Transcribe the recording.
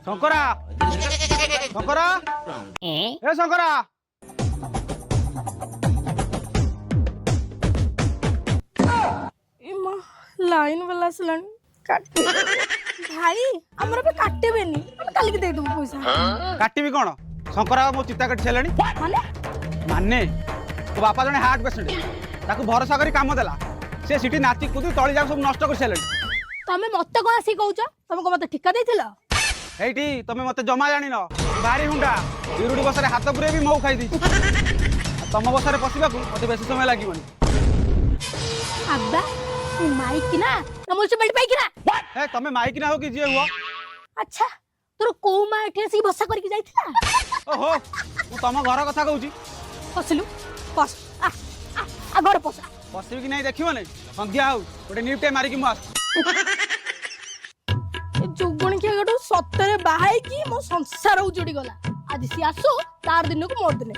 শঙ্করা শঙ্করা এ শঙ্করা इमा लाइन वाला असलन काटे भाई हमरा पे काटे बेनी हम काल के दे दू पैसा काटिबी कोन शंकरा मो चित्ता कट छेलणी माने माने तो बापा जने हार्ट पेशेंट ताको भरोसा करी काम देला से सिटी नाची कुदी तळी जाक सब नष्ट कर छेलणी तमे मते कोन आसी कहउछ तमे को मते ठिका देथिला एठी तमे मते जमा जानि न भारी हुंडा इरुडी बसरे हाथ पुरे भी मौ खाई दी तम बसरे पसिबा को मते बेसी समय लागिवनी अब्बा तू माइक ना मुनिसिपलिटी पाई ना ए तमे माइक ना हो कि जे हुआ अच्छा तोर को माइठी आसी भसा करके जाइथिला ओहो मु तम घर कथा कहूची पसलु पस आ घर पस पसिबी कि नहीं देखिबो नै संध्या हो गोटे न्यूटे मारी कि मु आस जुगुण के गडू सत्तरे बाहाई की मो संसार उजड़ी गला आज सी आसो तार दिन को मोर दिन